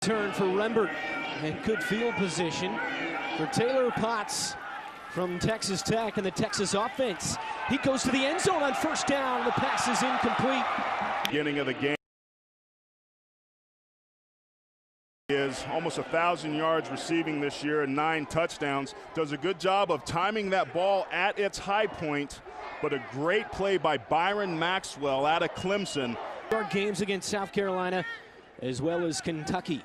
return for Rembert, and good field position for Taylor Potts from Texas Tech and the Texas offense. He goes to the end zone on first down. The pass is incomplete. Beginning of the game is almost 1,000 yards receiving this year and 9 touchdowns. Does a good job of timing that ball at its high point, but a great play by Byron Maxwell out of Clemson. Games against South Carolina as well as Kentucky.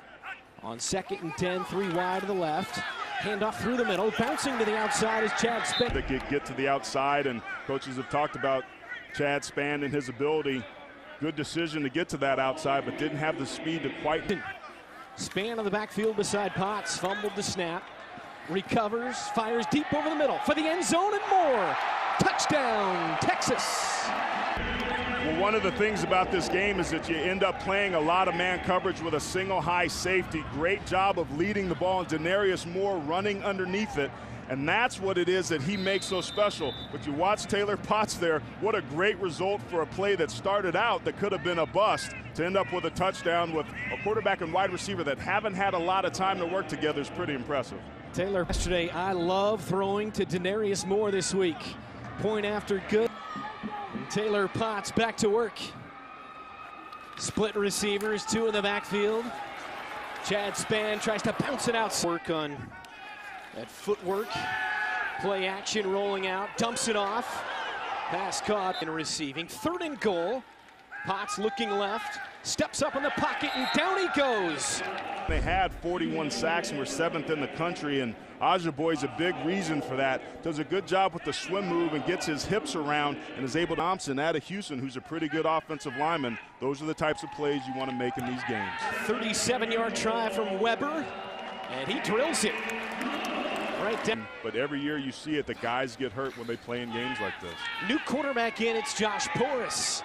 On 2nd and 10, 3 wide to the left. Handoff through the middle, bouncing to the outside is Chad Spann. They could get to the outside, and coaches have talked about Chad Spann and his ability. Good decision to get to that outside, but didn't have the speed to quite. Spann on the backfield beside Potts, fumbled the snap, recovers, fires deep over the middle for the end zone and more. Touchdown, Texas. Well, one of the things about this game is that you end up playing a lot of man coverage with a single high safety. Great job of leading the ball, and Denarius Moore running underneath it. And that's what it is that he makes so special. But you watch Taylor Potts there, what a great result for a play that started out that could have been a bust to end up with a touchdown with a quarterback and wide receiver that haven't had a lot of time to work together is pretty impressive. Taylor yesterday, I love throwing to Denarius Moore this week. Point after good. And Taylor Potts back to work. Split receivers, 2 in the backfield. Chad Spann tries to bounce it out. Work on that footwork. Play action rolling out, dumps it off. Pass caught and receiving. 3rd and goal. Potts looking left, steps up in the pocket, and down he goes. They had 41 sacks and were 7th in the country, and Ajaboy's a big reason for that. Does a good job with the swim move and gets his hips around and is able to Thompson out of Houston, who's a pretty good offensive lineman. Those are the types of plays you want to make in these games. 37-yard try from Weber, and he drills it right down. But every year you see it, the guys get hurt when they play in games like this. New quarterback in, it's Josh Portis.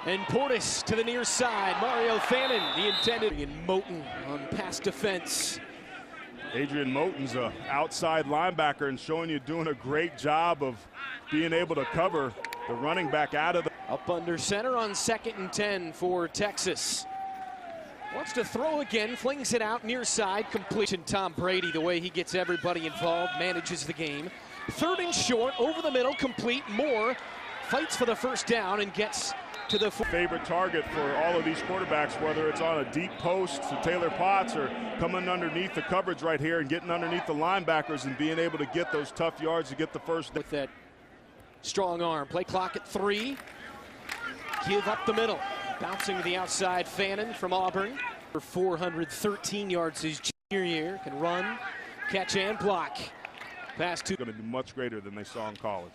And Portis to the near side. Mario Fannin, the intended. And Moten on pass defense. Adrian Moten's an outside linebacker and showing you doing a great job of being able to cover the running back out of the. Up under center on 2nd and 10 for Texas. Wants to throw again, flings it out near side. Completion. Tom Brady, the way he gets everybody involved, manages the game. 3rd and short, over the middle, complete. Moore fights for the first down and gets to the favorite target for all of these quarterbacks, whether it's on a deep post to Taylor Potts or coming underneath the coverage right here and getting underneath the linebackers and being able to get those tough yards to get the first. With that strong arm, play clock at 3. Give up the middle, bouncing to the outside. Fannin from Auburn for 413 yards his junior year, can run, catch and block. Pass to going to be much greater than they saw in college.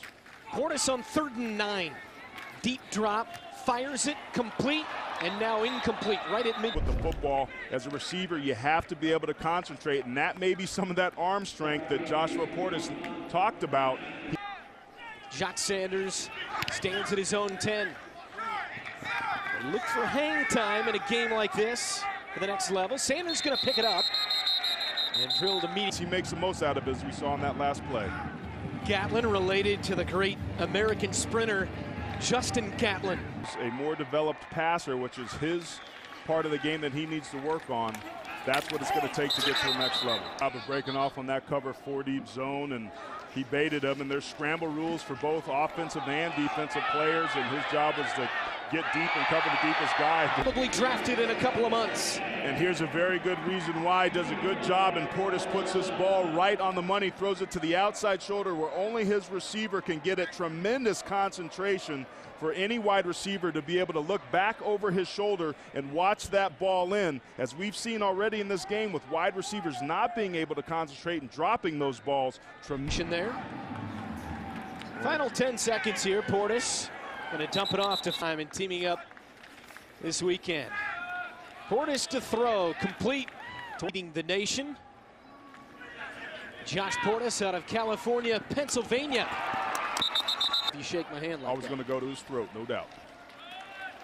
Portis on 3rd and 9, deep drop. Fires it complete, and now incomplete right at mid. With the football, as a receiver, you have to be able to concentrate, and that may be some of that arm strength that Joshua Portis talked about. Jacques Sanders stands at his own 10. They look for hang time in a game like this for the next level. Sanders going to pick it up and drilled immediately. He makes the most out of it, as we saw in that last play. Gatlin, related to the great American sprinter Justin Gatlin. A more developed passer, which is his part of the game that he needs to work on. That's what it's going to take to get to the next level. Job of breaking off on that cover 4 deep zone, and he baited him. And there's scramble rules for both offensive and defensive players, and his job was to get deep and cover the deepest guy. Probably drafted in a couple of months. And here's a very good reason why. Does a good job, and Portis puts this ball right on the money, throws it to the outside shoulder where only his receiver can get it. Tremendous concentration for any wide receiver to be able to look back over his shoulder and watch that ball in, as we've seen already in this game with wide receivers not being able to concentrate and dropping those balls. There. Final 10 seconds here. Portis going to dump it off to time and teaming up this weekend. Portis to throw, complete, leading the nation. Josh Portis out of California, Pennsylvania. You shake my hand like I was going to go to his throat, no doubt.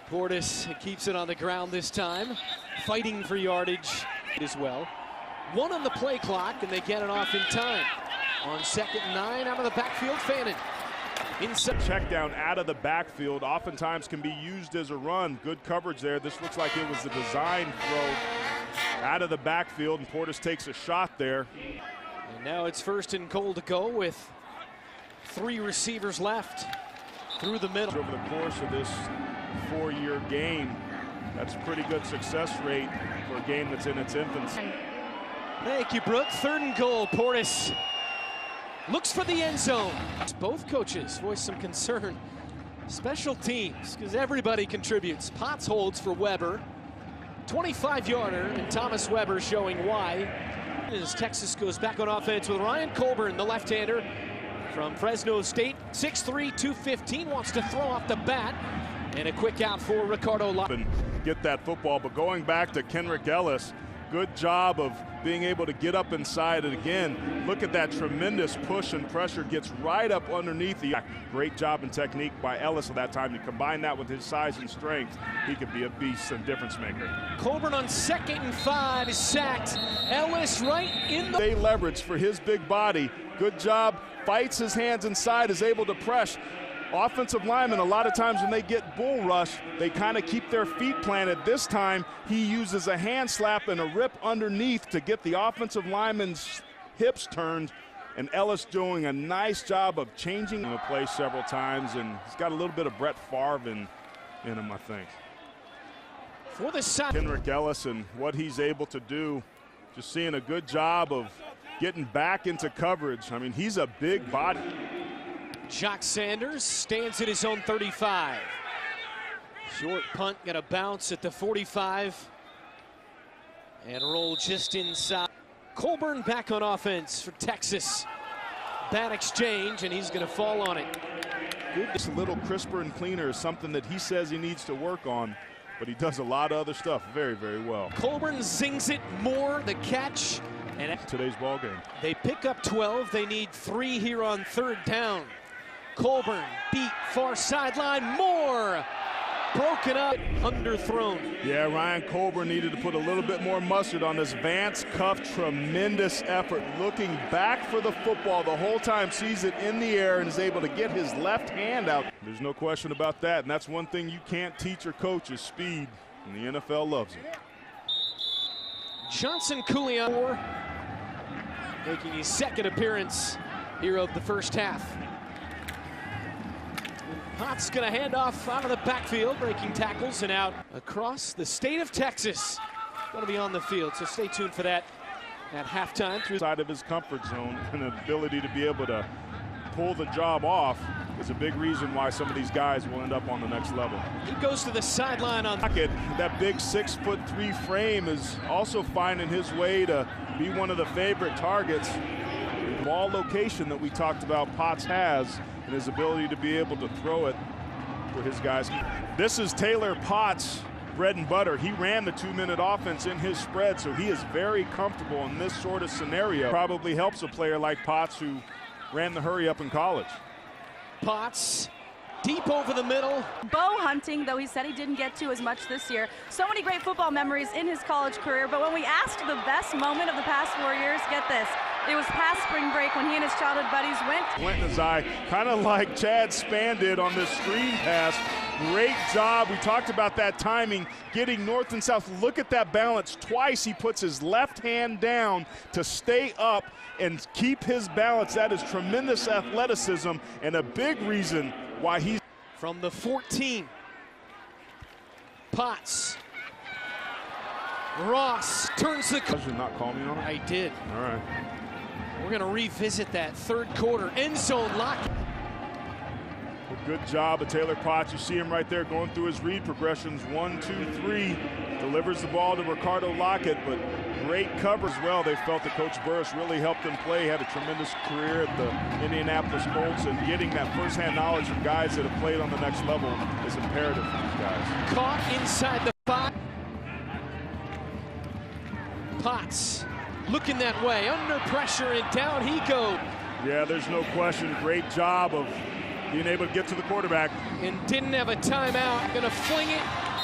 Portis keeps it on the ground this time, fighting for yardage as well. 1 on the play clock, and they get it off in time. On 2nd and 9, out of the backfield, Fannin. Inside. Check down out of the backfield oftentimes can be used as a run. Good coverage there. This looks like it was a design throw Out of the backfield, and Portis takes a shot there. And now it's 1st and goal to go with 3 receivers left through the middle. Over the course of this 4-year game, that's a pretty good success rate for a game that's in its infancy. Thank you, Brooke. 3rd and goal. Portis looks for the end zone. Both coaches voiced some concern. Special teams, because everybody contributes. Potts holds for Weber. 25-yarder, and Thomas Weber showing why. As Texas goes back on offense with Ryan Colburn, the left-hander from Fresno State. 6'3", 215, wants to throw off the bat. And a quick out for Ricardo Locke. Get that football, but going back to Kenrick Ellis, good job of being able to get up inside it again. Look at that tremendous push and pressure, gets right up underneath the. Great job and technique by Ellis at that time. To combine that with his size and strength, he could be a beast and difference maker. Colburn on 2nd and 5 is sacked. Ellis right in the. They leverage for his big body. Good job, fights his hands inside, is able to press. Offensive linemen, a lot of times when they get bull rush, they kind of keep their feet planted. This time, he uses a hand slap and a rip underneath to get the offensive lineman's hips turned. And Ellis doing a nice job of changing the play several times, and he's got a little bit of Brett Favre in him, I think. For the side. Kenrick Ellis and what he's able to do, just seeing a good job of getting back into coverage. I mean, he's a big body. Jock Sanders stands at his own 35. Short punt, gonna bounce at the 45 and roll just inside. Colburn back on offense for Texas. Bad exchange, and he's gonna fall on it. Good. Just a little crisper and cleaner is something that he says he needs to work on, but he does a lot of other stuff very, very well. Colburn zings it more, the catch. And today's ball game. They pick up 12. They need 3 here on 3rd down. Colburn beat far sideline. Moore broken up, underthrown. Yeah, Ryan Colburn needed to put a little bit more mustard on this Vance cuff. Tremendous effort, looking back for the football the whole time, sees it in the air and is able to get his left hand out. There's no question about that, and that's one thing you can't teach or coach is speed, and the NFL loves it. Johnson Coulion making his 2nd appearance here of the 1st half. Potts gonna hand off out of the backfield, breaking tackles and out across the state of Texas. Gonna be on the field, so stay tuned for that at halftime. Through side of his comfort zone, and the ability to be able to pull the job off is a big reason why some of these guys will end up on the next level. He goes to the sideline on that big 6'3" frame is also finding his way to be one of the favorite targets. The ball location that we talked about Potts has, and his ability to be able to throw it for his guys. This is Taylor Potts' bread and butter. He ran the 2-minute offense in his spread, so he is very comfortable in this sort of scenario. Probably helps a player like Potts who ran the hurry up in college. Potts deep over the middle. Bow hunting, though he said he didn't get to as much this year. So many great football memories in his college career, but when we asked the best moment of the past 4 years, get this. It was past spring break when he and his childhood buddies went in his eye, kind of like Chad Spann did on this screen pass. Great job. We talked about that timing, getting north and south. Look at that balance. Twice he puts his left hand down to stay up and keep his balance. That is tremendous athleticism and a big reason why he's. From the 14. Potts. Ross turns the. Did you not call me on it? I did. All right. We're going to revisit that 3rd quarter end zone lock. Good job of Taylor Potts. You see him right there going through his read progressions. 1, 2, 3. Delivers the ball to Ricardo Lockett, but great cover as well. They felt that Coach Burris really helped him play. Had a tremendous career at the Indianapolis Colts, and getting that first-hand knowledge from guys that have played on the next level is imperative for these guys. Caught inside the 5. Potts looking that way, under pressure, and down he goes. Yeah, there's no question. Great job of being able to get to the quarterback. And didn't have a timeout. Gonna fling it